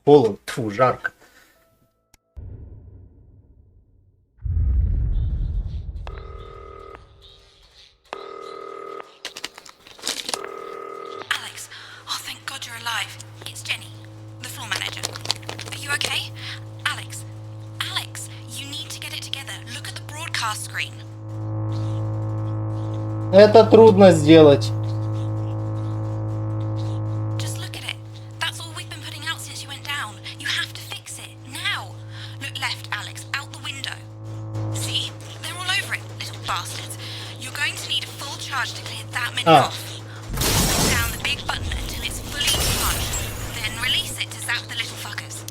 Холодно, тьфу, жарко. Alex, oh thank God you're alive. It's Jenny, the floor manager. Are you okay? Alex, you need to get it together. Look at the broadcast screen. Это трудно сделать. Just look at it. That's all we've been putting out since you went down. You have to fix it now. Look left, Alex, out the window. See? They're all over it, little bastards. You're going to need a full charge to clear that many off. Hold down the big button until it's fully charged. Then release it to zap the little fuckers.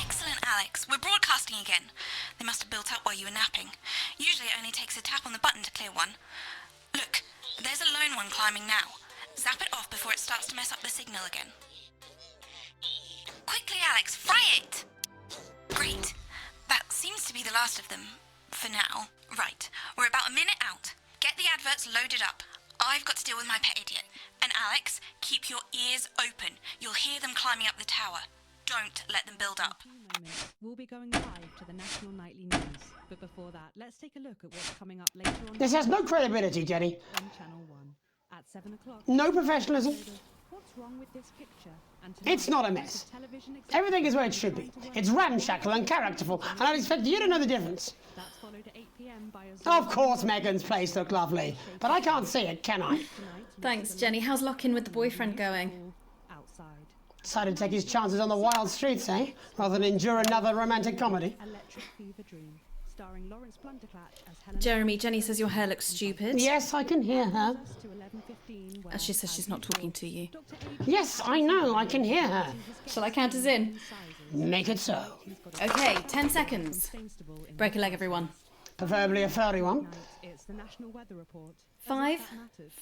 Excellent, Alex. We're broadcasting again. They must have built up while you were napping. Usually it only takes a tap on the button to clear one. Look, there's a lone one climbing now. Zap it off before it starts to mess up the signal again. Quickly, Alex, fry it! Great. That seems to be the last of them. For now. Right. We're about a minute out. Get the adverts loaded up. I've got to deal with my pet idiot. And Alex, keep your ears open. You'll hear them climbing up the tower. Don't let them build up. We'll be going live to the national nightly news. But before that, let's take a look at what's coming up later on. This has no credibility, Jenny. On Channel 1 at 7 o'clock. No professionalism. What's wrong with this picture? And It's not a mess. Everything is where it should be. It's ramshackle and characterful, and I expect you to know the difference. That's followed at 8 p.m. by a Of course Megan's place looked lovely, but I can't see it, can I? Thanks, Jenny. How's lock-in with the boyfriend going? outside. Decided to take his chances on the wild streets, eh? Rather than endure another romantic comedy. Electric Fever Dream, starring Lawrence Blunderclatch as Helen. Jeremy, Jenny says your hair looks stupid. Yes, I can hear her. To 11:15. As she says she's not talking to you. Yes, I know, I can hear her. Shall I count us in? Make it so. Okay, 10 seconds. Break a leg, everyone. Preferably a furry one. It's the National Weather Report. 5,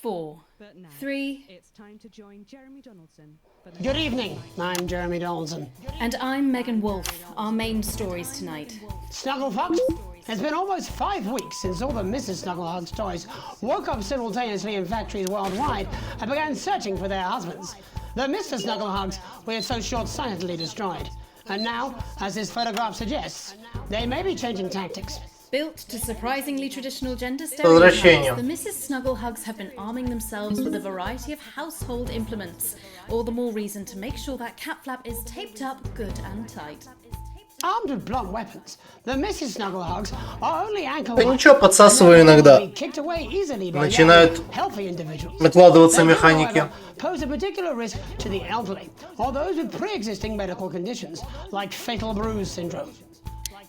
4, But now 3, it's time to join Jeremy Donaldson for the Good evening, I'm Jeremy Donaldson. and I'm Megan Wolf. Our main stories tonight. Snugglefuck? It's been almost 5 weeks since all the Mrs. Snugglehugs toys woke up simultaneously in factories worldwide and began searching for their husbands. The Mr. Snugglehugs were so short-sightedly destroyed. And now, as this photograph suggests, they may be changing tactics. Built to surprisingly traditional gender Возвращение. stereotypes, the Mrs. Snugglehugs have been arming themselves with a variety of household implements. All the more reason to make sure that cat flap is taped up good and tight. Armed with blunt weapons, the Mrs. Snugglehugs are only ankle Да ничего, подсасываю иногда. kicked away easily by Начинают healthy individuals. накладываться They do, механики. however, pose a particular risk to the elderly or those with pre-existing medical conditions like fatal bruise syndrome.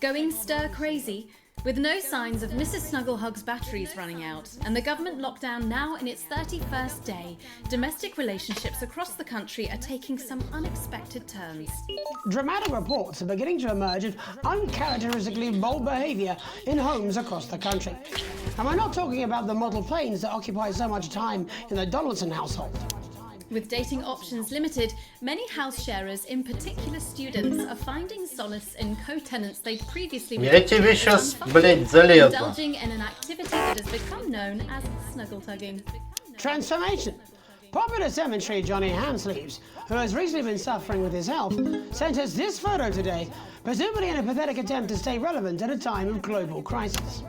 Going stir crazy, with no signs of Mrs. Snugglehug's batteries running out, and the government lockdown now in its 31st day, domestic relationships across the country are taking some unexpected turns. Dramatic reports are beginning to emerge of uncharacteristically bold behaviour in homes across the country. And we're not talking about the model planes that occupy so much time in the Donaldson household. With dating options limited, many house sharers, in particular students, are finding solace in co-tenants they'd previously Я тебе сейчас, блядь, залезу. indulging in an activity that has become known as snuggle tugging. Transformation. Popular cemetery Johnny Hamsleeves, who has recently been suffering with his health, sent us this photo today, presumably in a pathetic attempt to stay relevant at a time of global crisis.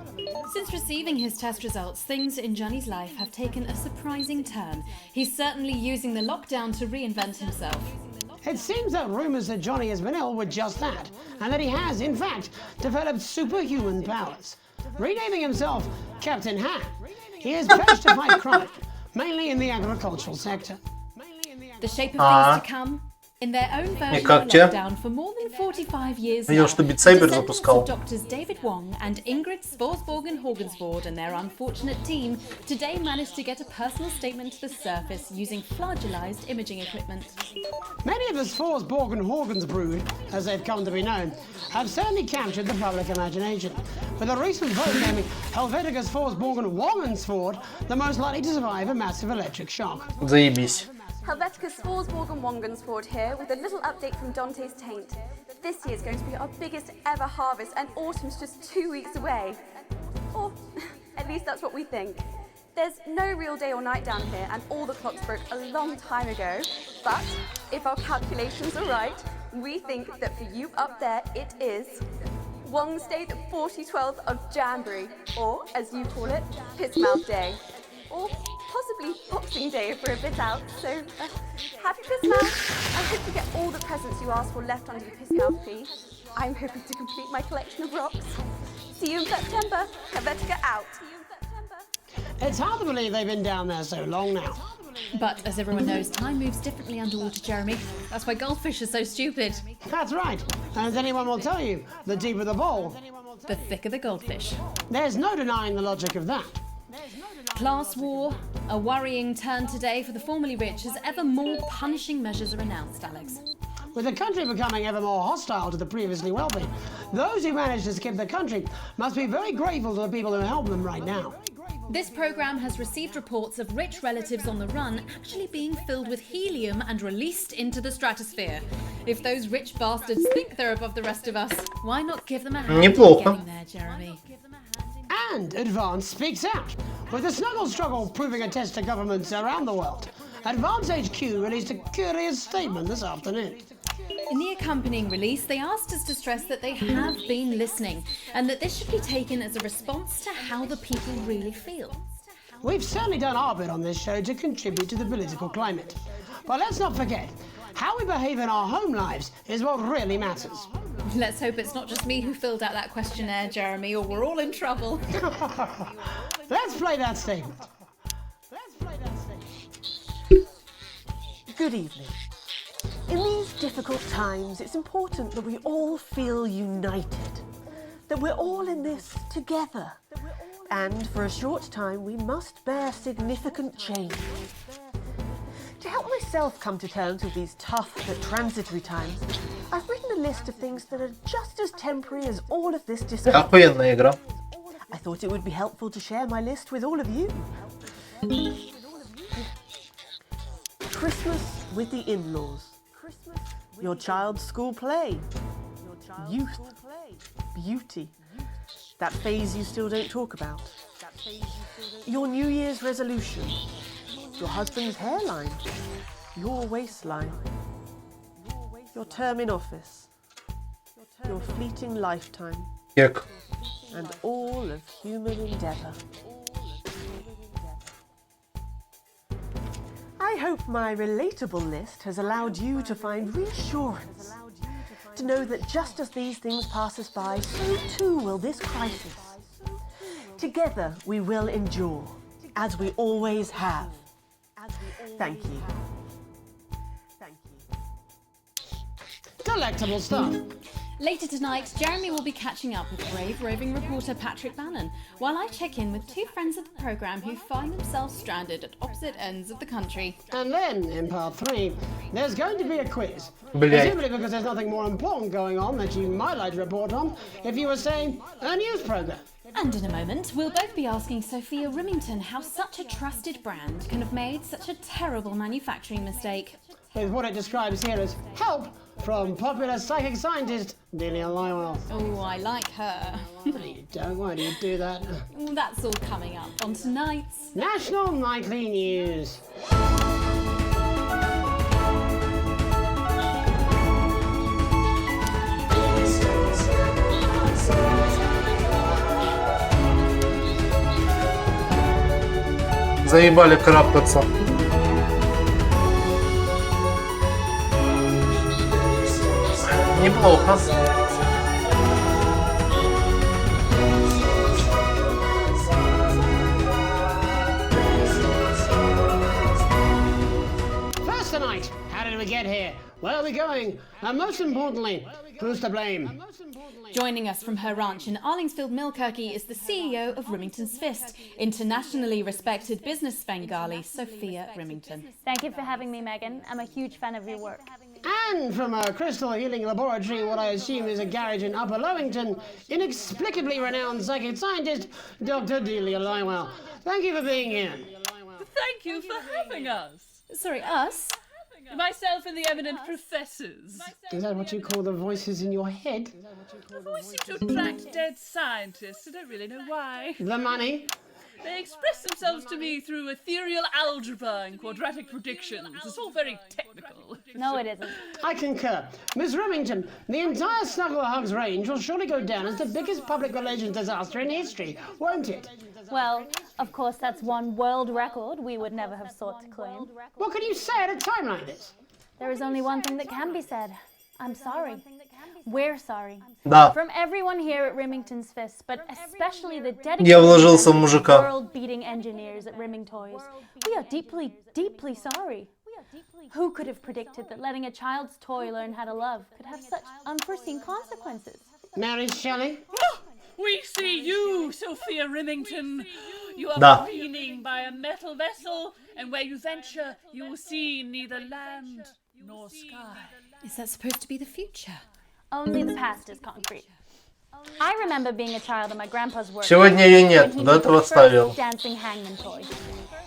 Since receiving his test results, things in Johnny's life have taken a surprising turn. He's certainly using the lockdown to reinvent himself. It seems that rumours that Johnny has been ill were just that, and that he has, in fact, developed superhuman powers. Renaming himself Captain Ha, he has pledged to fight crime, mainly in the agricultural sector. The shape of things to come. In their own version как of тебе? lockdown for more than 45 years Видел, now, что Beat Saber the descendants запускал. of Doctors David Wong and Ingrid Svorsborgen Horgensvoord and their unfortunate team today managed to get a personal statement to the surface using flagellized imaging equipment. Many of the Svorsborgen Horgans brood, as they've come to be known, have certainly captured the public imagination, with a recent vote naming Helvetica Svorsborgen Wongensvoord the most likely to survive a massive electric shock. Заебись. Helvetica Svorsborg and Wongensvoord here with a little update from Dante's Taint. This year is going to be our biggest ever harvest and autumn's just 2 weeks away. Or at least that's what we think. There's no real day or night down here, and all the clocks broke a long time ago. But if our calculations are right, we think that for you up there, it is Wednesday, the 4012th of January, or as you call it, Piss Mouth Day, or possibly Boxing Day if we're a bit out. So, happy Piss Mouth! I hope you get all the presents you asked for left under your Piss Mouth fee. I'm hoping to complete my collection of rocks. See you in September. I better get out. It's hard to believe they've been down there so long now. But as everyone knows, time moves differently underwater, Jeremy. That's why goldfish are so stupid. That's right. And as anyone will tell you, the deeper the bowl, The thicker the goldfish. there's no denying the logic of that. Class war, a worrying turn today for the formerly rich as ever more punishing measures are announced, Alex. With the country becoming ever more hostile to the previously wealthy, those who manage to skip the country must be very grateful to the people who help them right now. This programme has received reports of rich relatives on the run actually being filled with helium and released into the stratosphere. If those rich bastards think they're above the rest of us, why not give them a hand in Неплохо. getting there, Jeremy? And Advance speaks out, with the snuggle struggle proving a test to governments around the world. Advance HQ released a curious statement this afternoon. In the accompanying release, they asked us to stress that they have been listening and that this should be taken as a response to how the people really feel. We've certainly done our bit on this show to contribute to the political climate. But let's not forget, how we behave in our home lives is what really matters. Let's hope it's not just me who filled out that questionnaire, Jeremy, or we're all in trouble. Let's play that statement. Let's play that statement. Good evening. In these difficult times, it's important that we all feel united, that we're all in this together. And for a short time, we must bear significant change. To help myself come to terms with these tough but transitory times, I've written a list of things that are just as temporary as all of this discomfort. Охуенная игра. I thought it would be helpful to share my list with all of you. Christmas with the in-laws. Your child's school play. Youth. Beauty. That phase you still don't talk about. Your New Year's resolution. Your husband's hairline. Your waistline. Your term in office. Your fleeting lifetime. Кек. And all of human endeavour. I hope my relatable list has allowed you to find reassurance, to know that just as these things pass us by, so too will this crisis. Together we will endure, as we always have. Thank you. Delectable stuff. Later tonight, Jeremy will be catching up with brave roving reporter Patrick Bannon, while I check in with two friends of the programme who find themselves stranded at opposite ends of the country. And then, in part 3, there's going to be a quiz. Блядь. Presumably because there's nothing more important going on that you might like to report on if you were, say, a news programme. And in a moment, we'll both be asking Sophia Remington how such a trusted brand can have made such a terrible manufacturing mistake. With what it describes here as help from popular psychic scientist Delia Lywell. Oh, I like her. No, you don't. Why do you do that? Well, that's all coming up on tonight's National Nightly News. Заебали крапкаться. Неплохо. First tonight, how did we get here? Where are we going? And most importantly, who's to blame? Joining us from her ranch in Arlingsfield, Milkirky is the CEO of Remington's Fist, internationally respected business Bengali, Sophia Remington. Thank you for having me, Megan. I'm a huge fan of your work. And from a crystal healing laboratory, what I assume is a garage in Upper Lowington, inexplicably renowned psychic scientist, Dr. Delia Lywell. Thank you for being here. Thank you for having us. Sorry, us? Myself and the eminent professors. Is that what you call the voices in your head? We seem to attract dead scientists. I don't really know why. The money? They express themselves to me through ethereal algebra and quadratic predictions. It's all very technical. No, it isn't. I concur. Miss Remington, the entire Snugglehugs range will surely go down as the biggest public relations disaster in history, won't it? Well, of course, that's one world record we would never have sought to claim. What can you say at a time like this? There is only one thing that can be said. I'm sorry. We're sorry. Да. From everyone here at Remington's Fist, but especially the Я вложился в dedicated мужика. world-beating engineers at Rimming Toys, we are deeply, deeply sorry. Who could have predicted that letting a child's toy learn how to love could have such unforeseen consequences? Mary Shelley? We see you, Sophia Remington. You are Да. careening by a metal vessel, and where you venture, you will see neither land nor sky. Is that supposed to be the future? Only the past is concrete. I remember being a child in my grandpa's work. Сегодня ее нет, when he до made этого the first ставил. dancing hangman toy.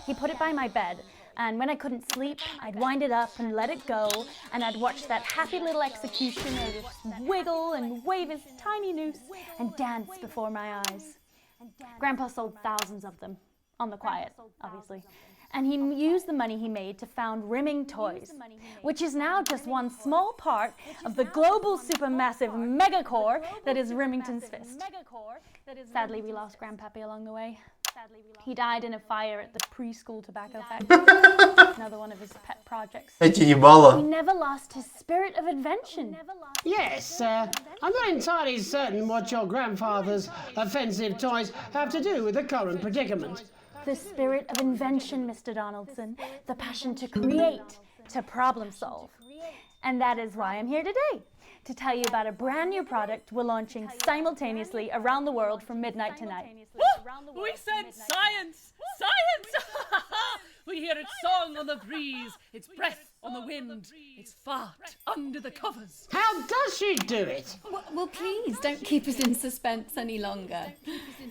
He put it by my bed, and when I couldn't sleep, I'd wind it up and let it go, and I'd watch that happy little executioner just wiggle and wave his tiny noose and dance before my eyes. Grandpa sold thousands of them, on the quiet, obviously. And he used the money he made to found Rimming Toys, which is now just one small part of the global supermassive megacore that is Remington's Fist. Sadly, we lost Grandpappy along the way. He died in a fire at the preschool tobacco factory, another one of his pet projects. Эти He ебала. never lost his spirit of invention. Yes, I'm not entirely certain what your grandfather's offensive toys have to do with the current predicament. The spirit of invention, Mr. Donaldson. The passion to create, to problem solve. And that is why I'm here today, to tell you about a brand new product we're launching simultaneously around the world from midnight tonight. We said science! Science! We hear its song on the breeze, its breath on the wind, its fart under the covers. How does she do it? Well, please, don't keep us in suspense any longer.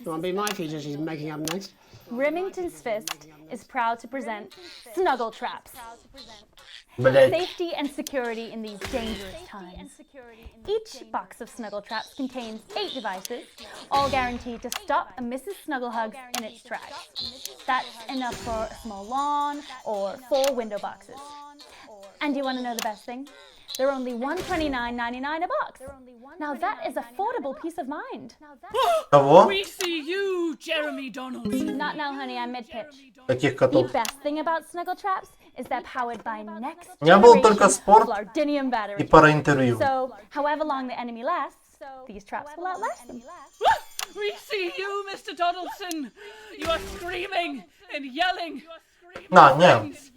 Won't be my future she's making up next. Remington's Fist is proud to present Snuggle Traps. Блять. Safety and security in these dangerous times. Each box of Snuggle Traps contains 8 devices, all guaranteed to stop a Mrs. Snugglehugs in its tracks. That's enough for a small lawn or 4 window boxes. And do you want to know the best thing? They're only $129.99 a box. Now that is affordable peace of mind. Кого? We see you, Jeremy Donaldson. Not now, honey, I'm mid-pitch. Каких The котов? best thing about Snuggle Traps is they're powered by next У меня был только generation спорт Lardinium и batteries. пара интервью. So, however long the enemy lasts, these traps will outlast them. We see you, Mr. Donaldson. You are screaming and yelling. На, не. Friends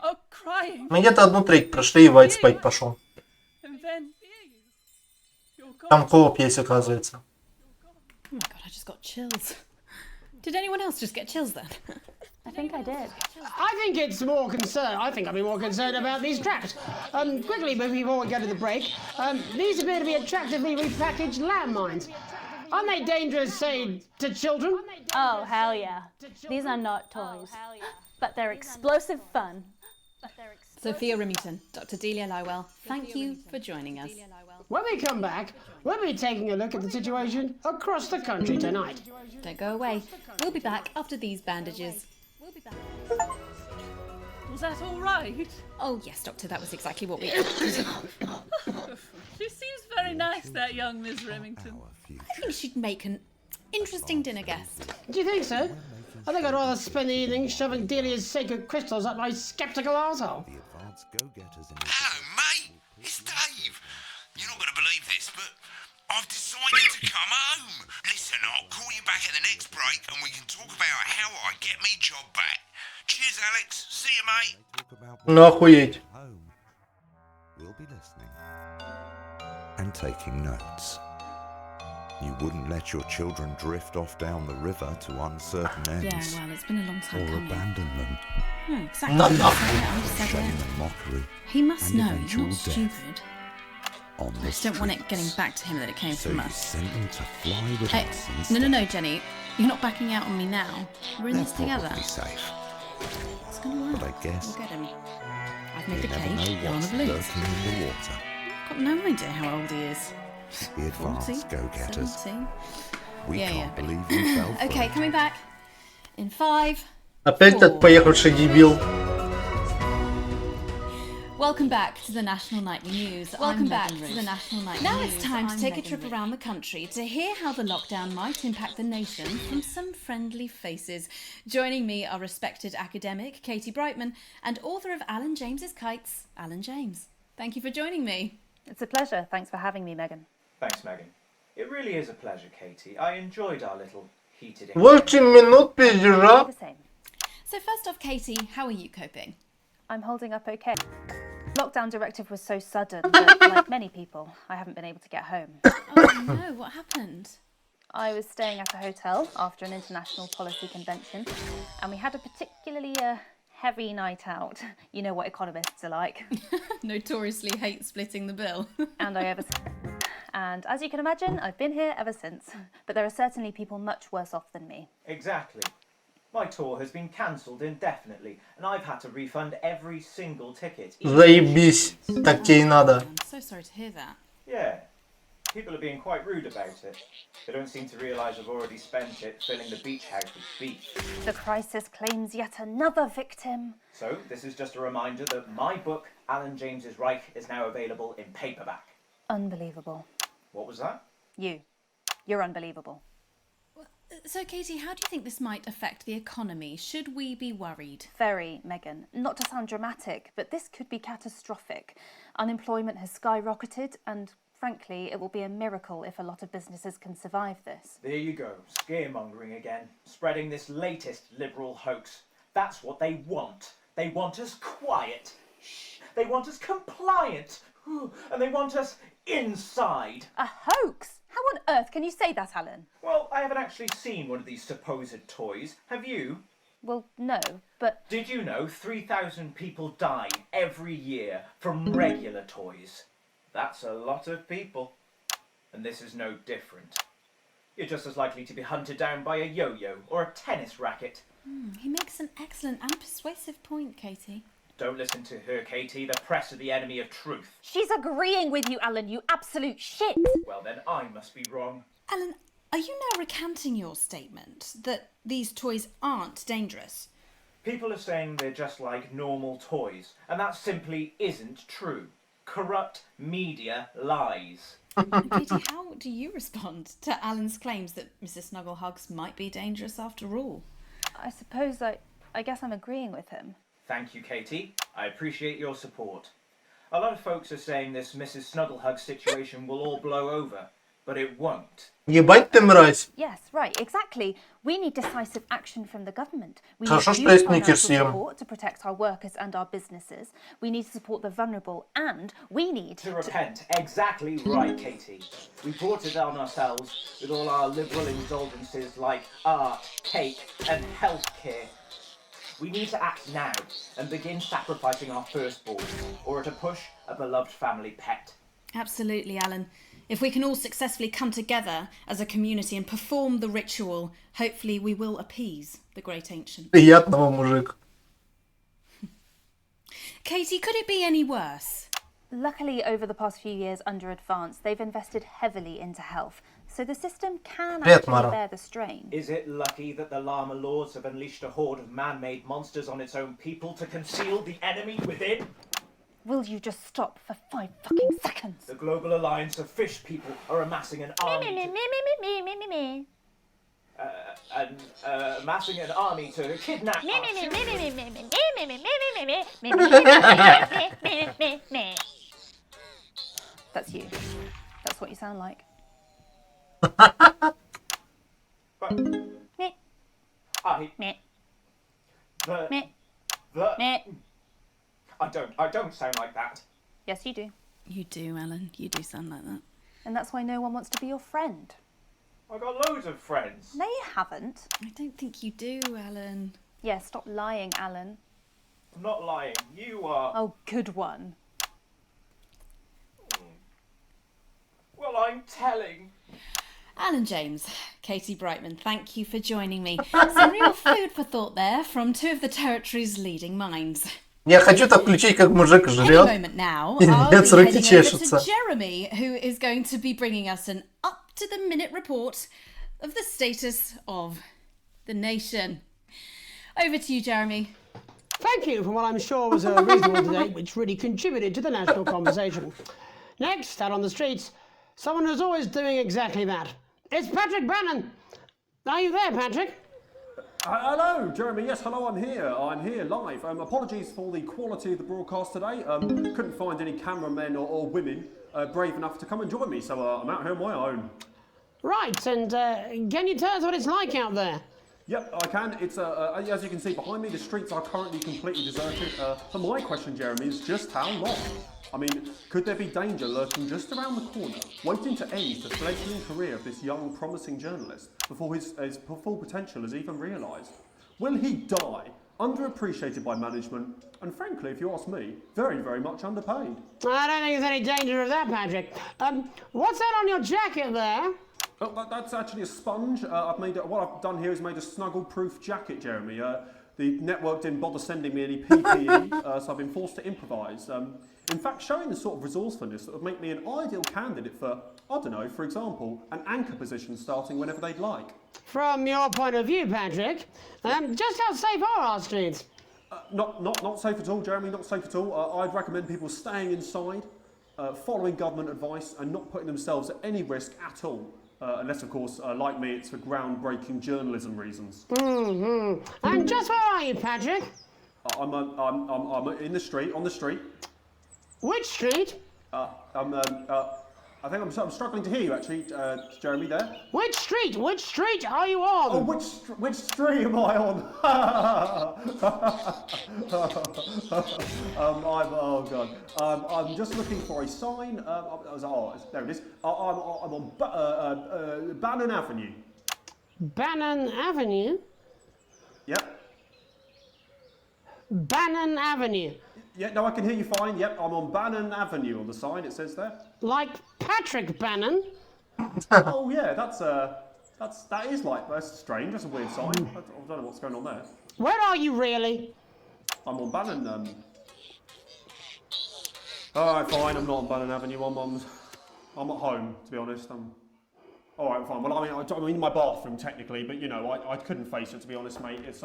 are crying. Мы где-то одну треть прошли, и Вайт спать пошел. And then you're gone. Там кооп есть, оказывается. Oh my god, I just got chills. Did anyone else just get chills then? I think I did. I think it's more concerned. I think I'd be more concerned about these traps. Quickly, before we go to the break, these appear to be attractively repackaged landmines. Aren't they dangerous, say, to children? Oh, hell yeah. These are not toys. But they're explosive fun. Sophia Remington, Dr. Delia Lywell, thank you for joining us. When we come back, we'll be taking a look at the situation across the country tonight. Don't go away. We'll be back after these bandages. Was that all right? Oh yes, Doctor, that was exactly what we... She seems very nice, that young Miss Remington. I think she'd make an interesting dinner guest. Do you think so? I think I'd rather spend the evening shoving Delia's sacred crystals up my skeptical arsehole. Hello, mate. It's Dave. You're not going to believe this, but I've decided to come home. Listen, I'll call you back at the next break and we can talk about how I get me job back. Cheers, Alex. See you, mate. Ну охуеть. We'll be listening and taking notes. You wouldn't let your children drift off down the river to uncertain ends. Yeah, well, it's been a long time or coming. abandon them. No, exactly. No, no. Shame and mockery. He must and know, he's eventual not death stupid. On I the just don't want it streets. getting back to him that it came So from you us. sent them to fly with Hey, us no, instead. no, Jenny. You're not backing out on me now. We're in They're this together. probably safe. It's gonna work. But I guess We'll get him. I've made you the never cake. know You're on the what's balloons. lurking in the water. I've got no idea how old he is. The advanced 40? go-getters. 17? We Yeah, can't yeah. believe you fell for Okay, it. coming back. In 5. Опять этот поехавший дебил. Welcome back to the National Nightly News. Welcome back to the National Nightly News. Now it's time to take a trip around the country to hear how the lockdown might impact the nation from some friendly faces. Joining me are respected academic Katie Brightman and author of Alan James's Kites, Alan James. Thank you for joining me. It's a pleasure. Thanks for having me, Megan. Thanks, Megan. It really is a pleasure, Katie. I enjoyed our little heated 8 минут пиздежа. The same. So first off, Katie, how are you coping? I'm holding up okay. Lockdown directive was so sudden that, like many people, I haven't been able to get home. Oh no, what happened? I was staying at a hotel after an international policy convention, and we had a particularly heavy night out. You know what economists are like. Notoriously hate splitting the bill. And as you can imagine, I've been here ever since. But there are certainly people much worse off than me. Exactly. My tour has been cancelled indefinitely, and I've had to refund every single ticket. Заебись. Так тебе и надо. I'm so sorry to hear that. Yeah. People are being quite rude about it. They don't seem to realise I've already spent it filling the beach house with beef. The crisis claims yet another victim. So, this is just a reminder that my book, Alan James's Reich, is now available in paperback. Unbelievable. What was that? You're unbelievable. So, Katie, how do you think this might affect the economy? Should we be worried? Very, Megan. Not to sound dramatic, but this could be catastrophic. Unemployment has skyrocketed, and frankly, it will be a miracle if a lot of businesses can survive this. There you go, scaremongering again, spreading this latest liberal hoax. That's what they want. They want us quiet. Shh. They want us compliant. And they want us inside. A hoax? How on earth can you say that, Alan? Well, I haven't actually seen one of these supposed toys. Have you? Well, no, but... Did you know 3,000 people die every year from regular toys? That's a lot of people. And this is no different. You're just as likely to be hunted down by a yo-yo or a tennis racket. He makes an excellent and persuasive point, Katie. Don't listen to her, Katie. The press are the enemy of truth. She's agreeing with you, Alan, you absolute shit! Well, then I must be wrong. Alan, are you now recanting your statement that these toys aren't dangerous? People are saying they're just like normal toys, and that simply isn't true. Corrupt media lies. Katie, how do you respond to Alan's claims that Mrs. Snugglehugs might be dangerous after all? I suppose I guess I'm agreeing with him. Thank you, Katie. I appreciate your support. A lot of folks are saying this Mrs. Snugglehug situation will all blow over, but it won't. Ебать ты мразь. Yes, right, exactly. We need decisive action from the government. We Хорошо, need что есть financial Никерсием. support to protect our workers and our businesses. We need to support the vulnerable, and we need to repent. Exactly right, Katie. We brought it on ourselves with all our liberal indulgences like art, cake, and healthcare. We need to act now and begin sacrificing our firstborn, or to push a beloved family pet. Absolutely, Alan. If we can all successfully come together as a community and perform the ritual, hopefully we will appease the great ancient. Приятного, мужик. Katie, could it be any worse? Luckily, over the past few years under Advance, they've invested heavily into health, so the system can actually bear the strain. Is it lucky that the Llama Lords have unleashed a horde of man-made monsters on its own people to conceal the enemy within? Will you just stop for 5 fucking seconds? The Global Alliance of Fish People are amassing an army amassing an army to kidnap us. That's you. That's what you sound like. I don't sound like that. Yes, you do. You do, Alan. You do sound like that. And that's why no one wants to be your friend. I've got loads of friends. No, you haven't. I don't think you do, Alan. Yeah, stop lying, Alan. I'm not lying. You are. Oh, good one. Well, I'm telling. Alan James, Katie Brightman, thank you for joining me. Some real food for thought there from two of the territory's leading minds. Я хочу так включить, как мужик жрет. Any moment now, И I'll be нет, руки heading over чешутся. to Jeremy, who is going to be bringing us an up-to-the-minute report of the status of the nation. Over to you, Jeremy. Thank you for what I'm sure was a reasonable debate, which really contributed to the national conversation. Next, out on the streets, someone who's always doing exactly that. It's Patrick Bannon. Are you there, Patrick? Hello, Jeremy. Yes, hello, I'm here. I'm here live. Apologies for the quality of the broadcast today. Couldn't find any cameramen or women brave enough to come and join me, so I'm out here on my own. Right, and can you tell us what it's like out there? Yep, I can. It's as you can see behind me, the streets are currently completely deserted. But my question, Jeremy, is just how long? I mean, could there be danger lurking just around the corner, waiting to end the fledgling career of this young, promising journalist before his full potential is even realised? Will he die, underappreciated by management, and frankly, if you ask me, very, very much underpaid? I don't think there's any danger of that, Patrick. What's that on your jacket there? Oh, that's actually a sponge. What I've done here is made a snuggle-proof jacket, Jeremy. The network didn't bother sending me any PPE, so I've been forced to improvise. In fact, showing the sort of resourcefulness that would make me an ideal candidate for, I don't know, for example, an anchor position starting whenever they'd like. From your point of view, Patrick, just how safe are our streets? Not safe at all, Jeremy, not safe at all. I'd recommend people staying inside, following government advice, and not putting themselves at any risk at all. Unless, of course, like me, it's for groundbreaking journalism reasons. And just where are you, Patrick? I'm in the street, on the street. Which street? I think I'm struggling to hear you, actually, Jeremy, there. Which street? Which street are you on? Oh, which street am I on? Oh, God. I'm just looking for a sign. There it is. I'm on Bannon Avenue. Bannon Avenue? Yep. Bannon Avenue. Yeah, no, I can hear you fine. Yep, I'm on Bannon Avenue on the sign, it says there. Like Patrick Bannon? Oh, yeah, that is that's strange. That's a weird sign. I don't know what's going on there. Where are you really? I'm on Bannon. Alright, fine, I'm not on Bannon Avenue. I'm at home, to be honest. Alright, fine. Well, I'm in my bathroom, technically, but, you know, I couldn't face it, to be honest, mate. It's,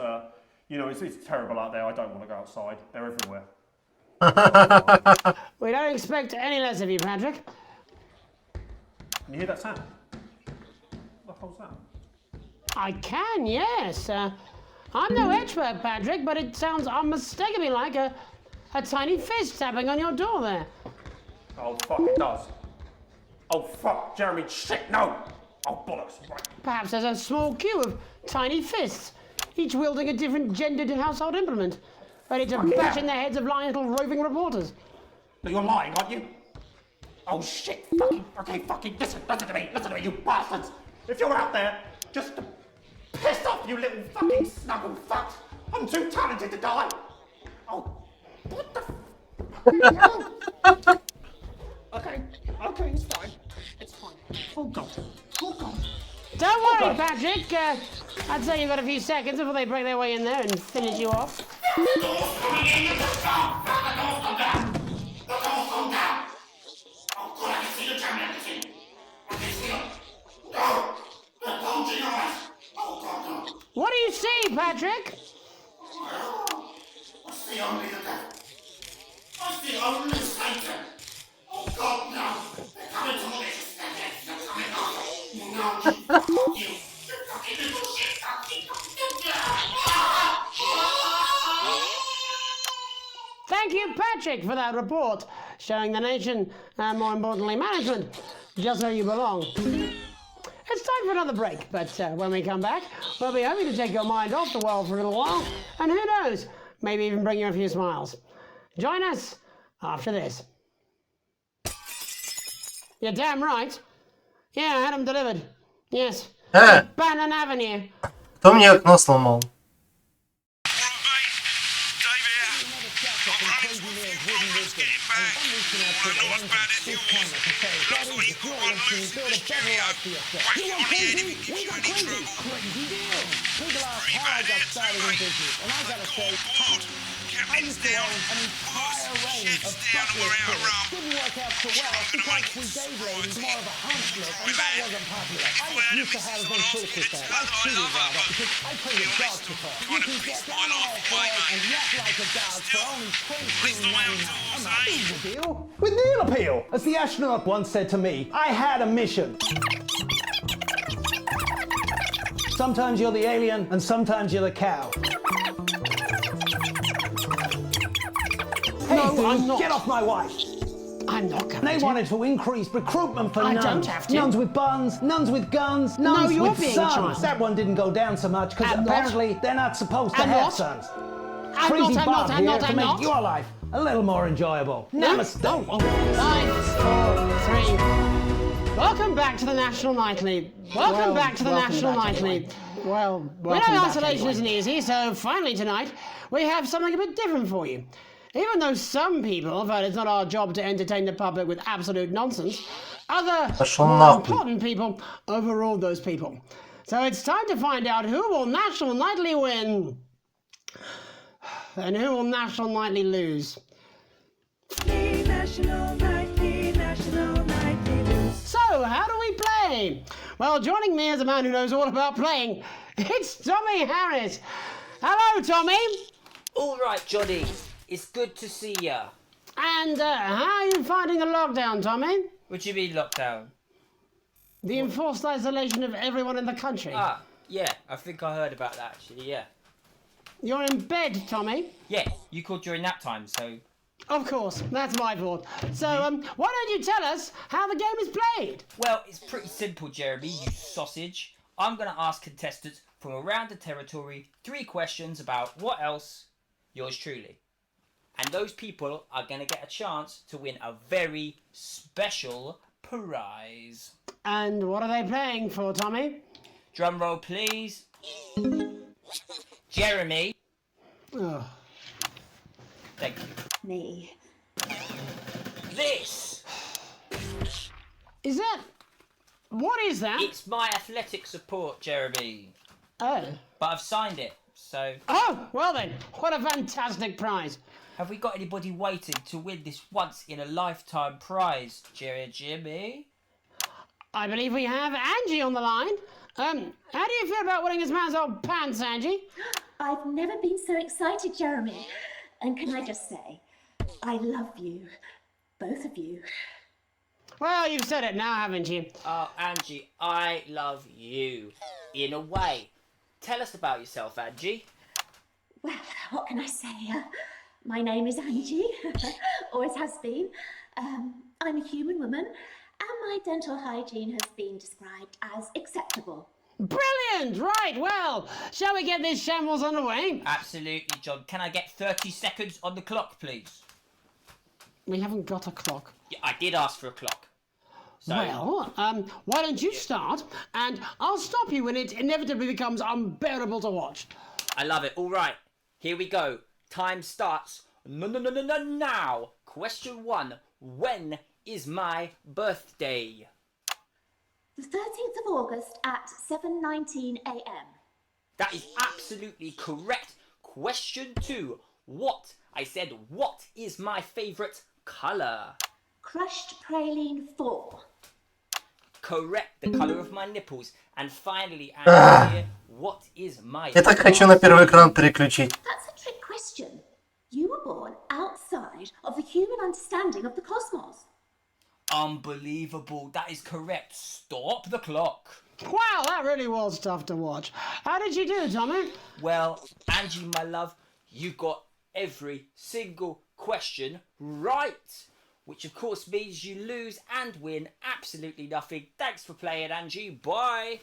you know, it's terrible out there. I don't want to go outside. They're everywhere. We don't expect any less of you, Patrick. Can you hear that sound? What the hell's that? I can, yes. I'm no expert, Patrick, but it sounds unmistakably like a tiny fist tapping on your door there. Oh, fuck, it does. Oh, fuck, Jeremy, shit, no! Oh, bollocks, right. Perhaps there's a small queue of tiny fists, each wielding a different gendered household implement, ready to bash in the heads of lying little roving reporters. No, you're lying, aren't you? Oh, shit, fucking, listen to me, you bastards! If you're out there, just piss off, you little fucking snuggle fucks! I'm too talented to die! Oh, what the Okay, it's fine. It's fine. Oh, God. Don't worry, Patrick. I'd say you've got a few seconds before they break their way in there and finish you off. What do you see, Patrick? I see only the devil. I see only Satan. Oh God, no! They're coming to me. They're coming after me. No, you fucking little shit. Thank you, Patrick, for that report, showing the nation, and more importantly, management, just where you belong. It's time for another break, but when we come back, we'll be hoping to take your mind off the world for a little while, and who knows, maybe even bring you a few smiles. Join us after this. You're damn right. Yeah, I had them delivered. Yes. Bannon Avenue. Кто мне окно сломал? chefs down and we're out of rum. Didn't work out so well because we gave ladies more of a hunch look, and that wasn't popular. I used to have ventriloquist there. I cheated rather because I played a dog before. You can get down on all fours and yap like a dog for only $22.99. Here's the deal. With Neil appeal, as the astronaut once said to me, I had a mission. Sometimes you're the alien, and sometimes you're the cow. Hey, No, I'm not. Get off my wife. I'm not going They to. wanted to increase recruitment for I nuns. don't have to. Nuns with buns, nuns with guns, nuns you're with being sons. child. That one didn't go down so much because I'm not. apparently they're not supposed to I'm have not. sons. I'm Crazy not, I'm Bob not, I'm here not, to I'm make not. your life a little more enjoyable. Namaste. No. 5, 4, 3. Welcome back to the National Nightly. Welcome back to the National Nightly. Well, we know isolation isn't easy, so finally tonight we have something a bit different for you. Even though some people felt it's not our job to entertain the public with absolute nonsense, other more important people overruled those people. So it's time to find out who will National Nightly win and who will National Nightly lose. So, how do we play? Well, joining me is a man who knows all about playing. It's Tommy Harris. Hello, Tommy. All right, Johnny. It's good to see ya. And how are you finding the lockdown, Tommy? What do you mean lockdown? The enforced isolation of everyone in the country. Ah, yeah. I think I heard about that, actually, yeah. You're in bed, Tommy? Yeah, you called during nap time, so... Of course, that's my fault. So, why don't you tell us how the game is played? Well, it's pretty simple, Jeremy, you sausage. I'm going to ask contestants from around the territory 3 questions about what else? Yours truly. And those people are going to get a chance to win a very special prize. And what are they playing for, Tommy? Drum roll, please. Jeremy. Oh. Thank you. Me. This! Is that... What is that? It's my athletic support, Jeremy. Oh. But I've signed it, so... Oh, well then, what a fantastic prize. Have we got anybody waiting to win this once-in-a-lifetime prize, Jimmy? I believe we have Angie on the line. How do you feel about winning this man's old pants, Angie? I've never been so excited, Jeremy. And can I just say, I love you. Both of you. Well, you've said it now, haven't you? Oh, Angie, I love you. In a way. Tell us about yourself, Angie. Well, what can I say? My name is Angie. Always has been. I'm a human woman, and my dental hygiene has been described as acceptable. Brilliant! Right, well, shall we get this shambles underway? Absolutely, John. Can I get 30 seconds on the clock, please? We haven't got a clock. Yeah, I did ask for a clock. So... Well, why don't you start, and I'll stop you when it inevitably becomes unbearable to watch. I love it. All right, here we go. Time starts now. Question 1. When is my birthday? The 13th of August at 7:19 a.m. That is absolutely correct. Question 2. What? I said, what is my favourite colour? Crushed praline 4. Correct. The colour of my nipples. And finally, Andy, what is my... Я так хочу на первый экран переключить. That's a trick question. You were born outside of the human understanding of the cosmos. Unbelievable. That is correct. Stop the clock. Wow, that really was tough to watch. How did you do, Tommy? Well, Angie, my love, you got every single question right. Which, of course, means you lose and win absolutely nothing. Thanks for playing, Angie. Bye.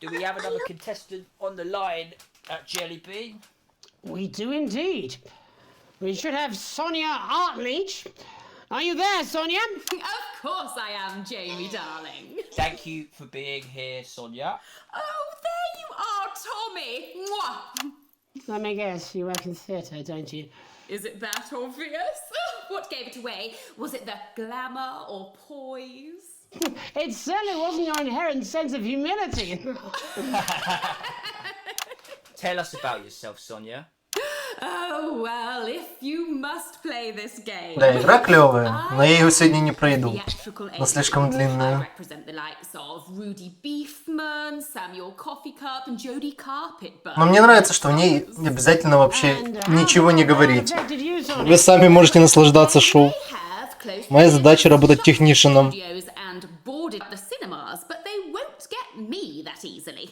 Do we have another contestant on the line at Jelly Bean? We do indeed. We should have Sonia Artleach. Are you there, Sonia? Of course I am, Jamie, darling. Thank you for being here, Sonia. Oh, there you are, Tommy. Mwah. Let me guess, you work in theatre, don't you? Is it that obvious? What gave it away? Was it the glamour or poise? It certainly wasn't your inherent sense of humility. Tell us about yourself, Sonia. Oh, well, if you must play this game. Да, игра клевая, но я ее сегодня не пройду. Она слишком I длинная. represent the likes of Rudy Beefman, Samuel Coffee Cup, and Jodie Carpetbag. Но мне нравится, что в ней не обязательно вообще ничего не говорить. Вы сами можете наслаждаться шоу. Моя задача работать технишеном. And boarded the cinemas, but they won't get me that easily.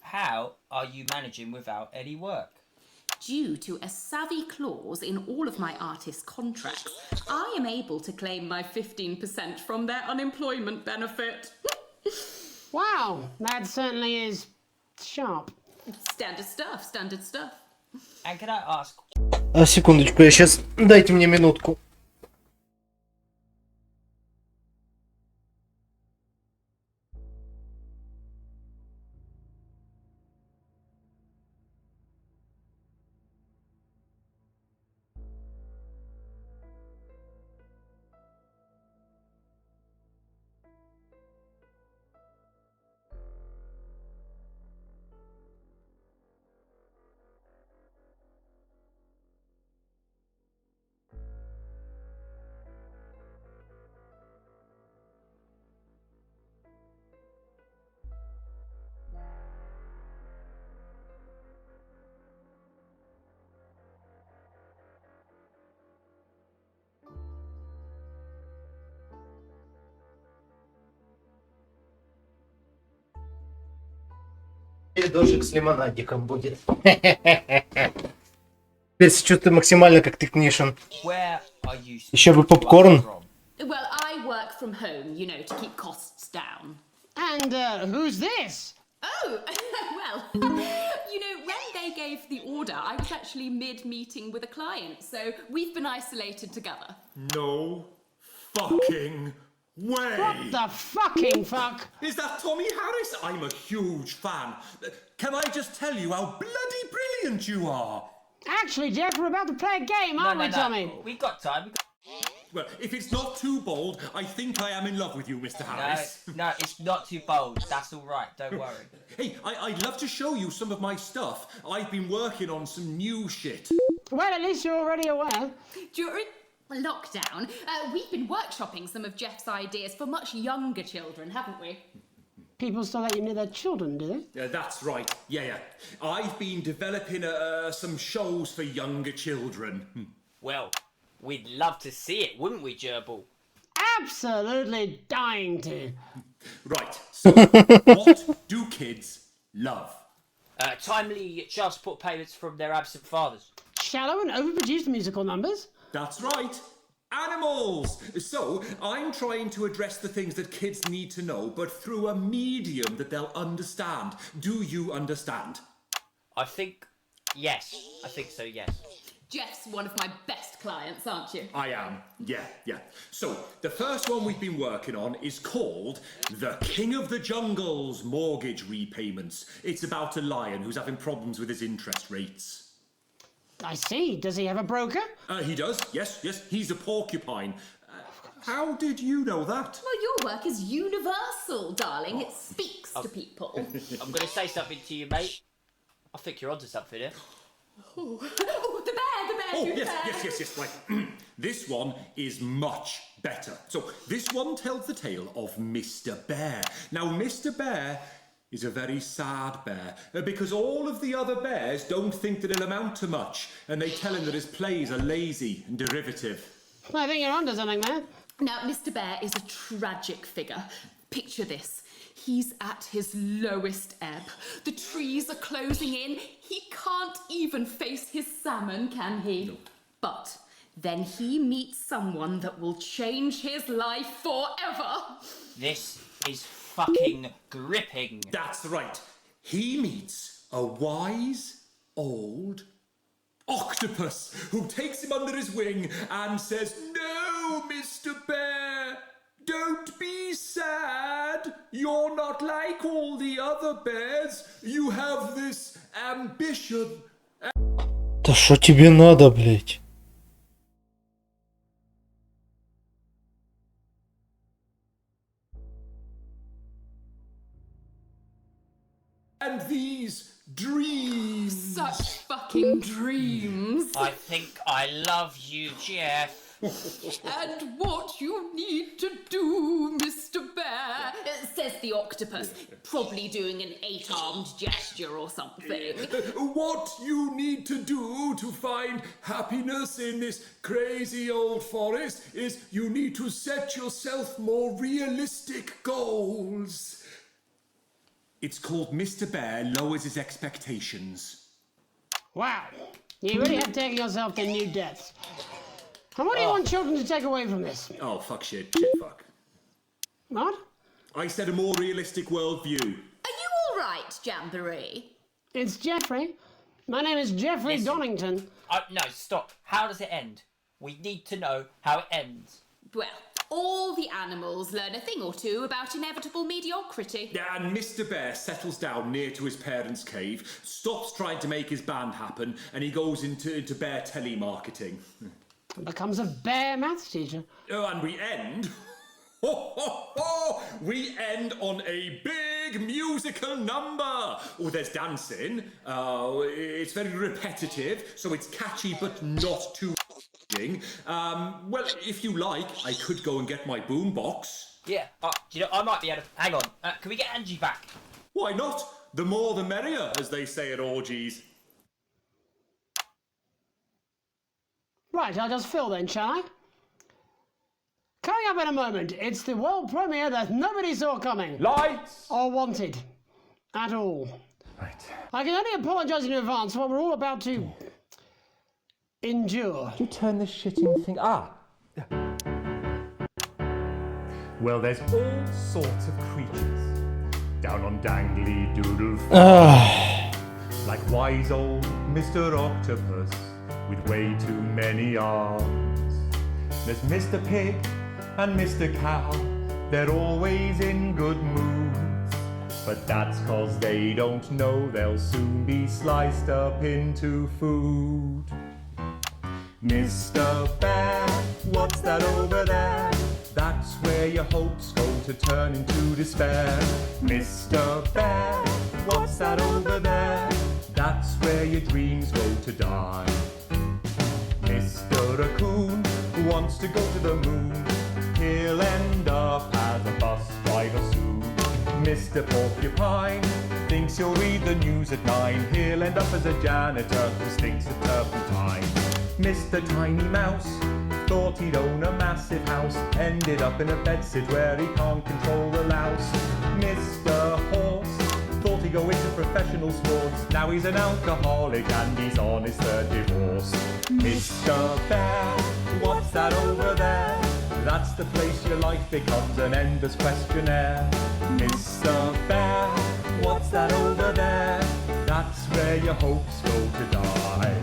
How are you managing without any work? Due to a savvy clause in all of my artist contracts, I am able to claim my 15% from their unemployment benefit. Wow, that certainly is sharp. Standard stuff, standard stuff. And can I ask... Секундочку, я сейчас... Дайте мне минутку. Или дождик с лимонадиком будет. Теперь чувствую максимально как технишен. Еще бы попкорн. Well, I work from home, you know, to keep costs down. And who's this? Oh, well, you know, when they gave the order, I was actually mid-meeting with a client, so we've been isolated together. No fucking way! What the fucking fuck? Is that Tommy Harris? I'm a huge fan. Can I just tell you how bloody brilliant you are? Actually, Jeff, we're about to play a game, aren't we, Tommy? We got time. Well, if it's not too bold, I think I am in love with you, Mr. Harris. No, it's not too bold. That's all right. Don't worry. Hey, I'd love to show you some of my stuff. I've been working on some new shit. Well, at least you're already aware. During lockdown, we've been workshopping some of Jeff's ideas for much younger children, haven't we? People still let you near their children, do they? Yeah, that's right. Yeah. I've been developing some shows for younger children. Well, we'd love to see it, wouldn't we, Gerbil? Absolutely dying to. Right, so what do kids love? Timely child support payments from their absent fathers. Shallow and overproduced musical numbers? That's right. Animals! So, I'm trying to address the things that kids need to know, but through a medium that they'll understand. Do you understand? I think yes. I think so, yes. Jeff's one of my best clients, aren't you? I am, yeah. So, the first one we've been working on is called The King of the Jungle's Mortgage Repayments. It's about a lion who's having problems with his interest rates. I see. Does he have a broker? He does, yes. He's a porcupine. How did you know that? Well, your work is universal, darling. It speaks to people. I'm going to say something to you, mate. I think you're onto something here. Oh, the bear, Oh, yes, right. This one is much better. So, this one tells the tale of Mr. Bear. Now, Mr. Bear is a very sad bear, because all of the other bears don't think that it'll amount to much, and they tell him that his plays are lazy and derivative. I think you're onto something there. Now, Mr. Bear is a tragic figure. Picture this. He's at his lowest ebb. The trees are closing in. He can't even face his salmon, can he? No. But then he meets someone that will change his life forever. This is fucking gripping. That's right. He meets a wise old octopus who takes him under his wing and says, "No, Mr. Bear, don't be sad. You're not like all the other bears. You have this ambition." Да что тебе надо, блять? And these dreams. Such fucking dreams. I think I love you, Jeff. And what you need to do, Mr. Bear, says the octopus, probably doing an 8-armed gesture or something. What you need to do to find happiness in this crazy old forest is you need to set yourself more realistic goals. It's called Mr. Bear Lowers His Expectations. Wow, you really have taken yourself to new depths. And what do you want children to take away from this? Oh, fuck shit, fuck. What? I said a more realistic worldview. Are you all right, Jamboree? It's Jeffrey. My name is Jeffrey Donington. No, stop. How does it end? We need to know how it ends. Well, all the animals learn a thing or two about inevitable mediocrity. Yeah, and Mr. Bear settles down near to his parents' cave, stops trying to make his band happen, and he goes into bear telemarketing. Becomes a bear maths teacher. Oh, and we end... we end on a big musical number. Oh, there's dancing. It's very repetitive, so it's catchy but not too well, if you like, I could go and get my boombox. Yeah, you know, I might be able to... Hang on, can we get Angie back? Why not? The more the merrier, as they say at orgies. Right, I'll just fill then, shall I? Coming up in a moment, it's the world premiere that nobody saw coming. Lights! Or wanted. At all. Right. I can only apologise in advance for what we're all about to... endure. Did you turn this shitting thing... Well, there's all sorts of creatures down on dangly doodle farm. Like wise old Mr. Octopus with way too many arms. There's Mr. Pig and Mr. Cow. They're always in good moods. But that's 'cause they don't know they'll soon be sliced up into food. Mr. Bear, what's that over there? That's where your hopes go to turn into despair. Mr. Bear, what's that over there? That's where your dreams go to die. Mr. Raccoon wants to go to the moon. He'll end up as a bus driver soon. Mr. Porcupine thinks he'll read the news at 9. He'll end up as a janitor who stinks of turpentine. Mr. Tiny Mouse thought he'd own a massive house, ended up in a bedsit where he can't control the louse. Mr. Horse thought he'd go into professional sports, now he's an alcoholic and he's on his 3rd divorce. Mr. Bear, what's that over there? That's the place your life becomes an endless questionnaire. Mr. Bear, what's that over there? That's where your hopes go to die.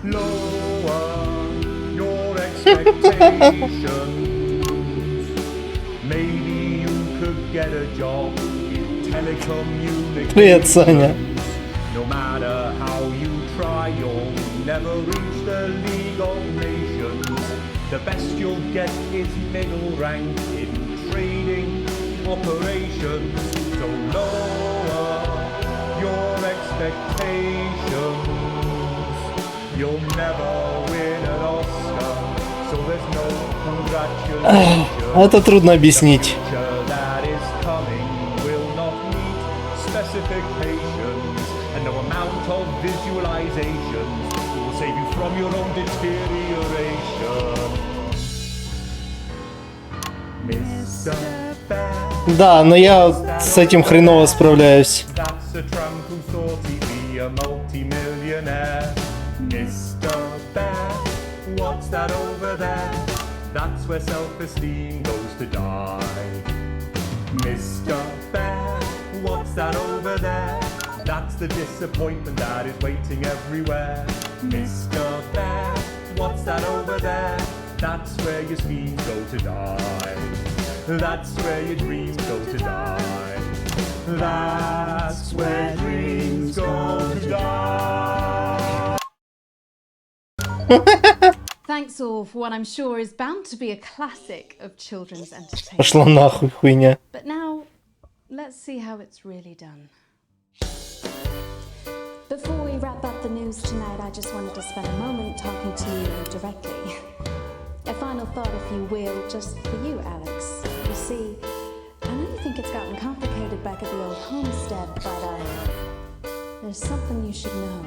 Lower your expectations. Maybe you could get a job in telecommunications. Привет, Саня. No matter how you try, you'll never reach the League of Nations. The best you'll get is middle rank in trading operations. So lower your expectations. You'll never win an Oscar, so there's no congratulations. Это трудно объяснить. That is coming will not meet specifications, and no amount of visualizations will save you from your own deterioration. Mr. Bear. Да, но я с этим хреново справляюсь. That's a tramp who thought he'd be a multi-millionaire. Mr. Bear, what's that over there? That's where self-esteem goes to die. Mr. Bear, what's that over there? That's the disappointment that is waiting everywhere. Mr. Bear, what's that over there? That's where your schemes go to die. That's where your dreams go to die. That's where dreams go to die. Thanks all for what I'm sure is bound to be a classic of children's entertainment. Пошла нахуй хуйня. But now, let's see how it's really done. wrap up the news tonight, I just wanted to spend a moment talking to you directly. A final thought, if you will, just for you, Alex. You see, I know you think it's gotten complicated back at the old homestead, but there's something you should know.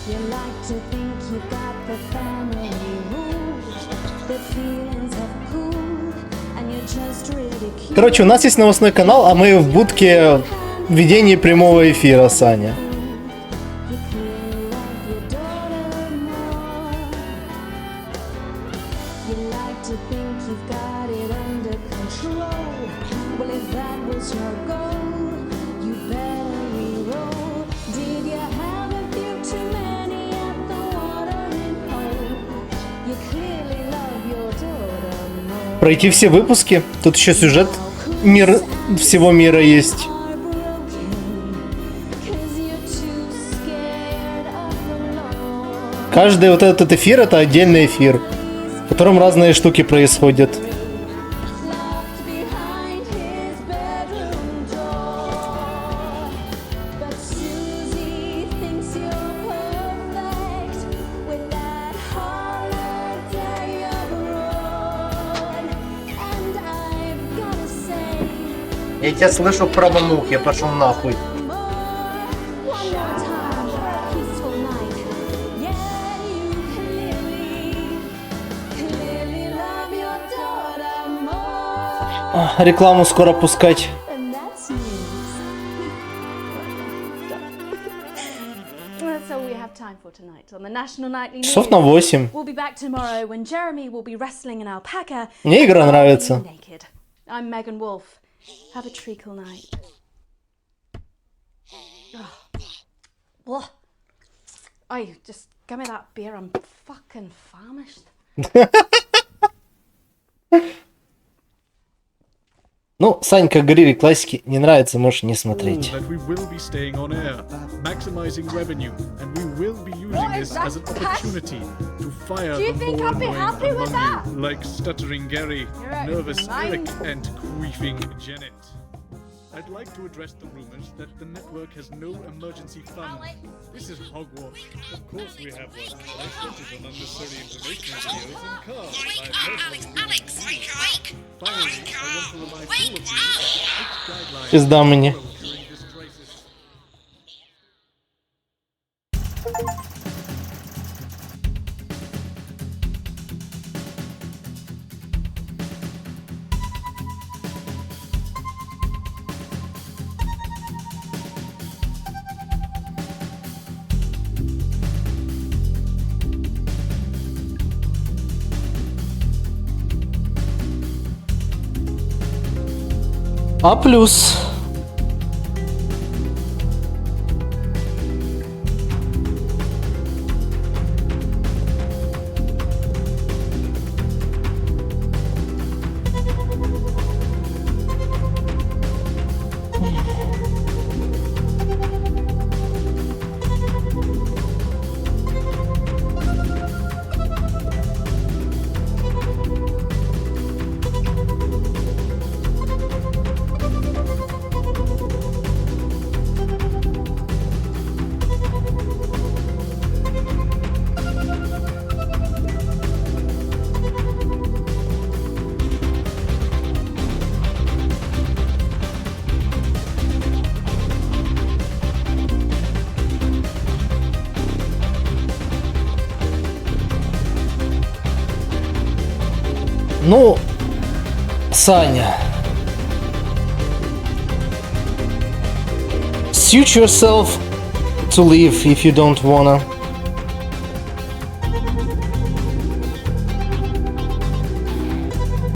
You like to think you've got the family rules, the feelings have cooled, and you're just ridiculed. Короче, у нас есть новостной канал, а мы в будке ведения прямого эфира, Саня. Пройти все выпуски. Тут еще сюжет всего мира есть. Каждый вот этот эфир — это отдельный эфир, в котором разные штуки происходят. Я тебя слышу в правом ухе, пошел нахуй. Рекламу скоро пускать. Часов на 8. Мне игра нравится. Have a treacle night. Oi, just give me that beer. I'm fucking famished. Ну, Сань, как говорили классики, не нравится, можешь не смотреть. That we will be staying on air, maximizing revenue, and we will be using this as an opportunity to fire the more annoying among you, like stuttering Gary, nervous Eric, and queefing Janet. I'd like to address the rumors that the network has no emergency fund. This is hogwash. Of course we have one. I spent it on unnecessary information videos and cars. Alex, wake! Finally, I want to remind all of you of the 8 guidelines Пизда мне. during this crisis. А плюс. Ну, Саня. Suit yourself to leave if you don't wanna.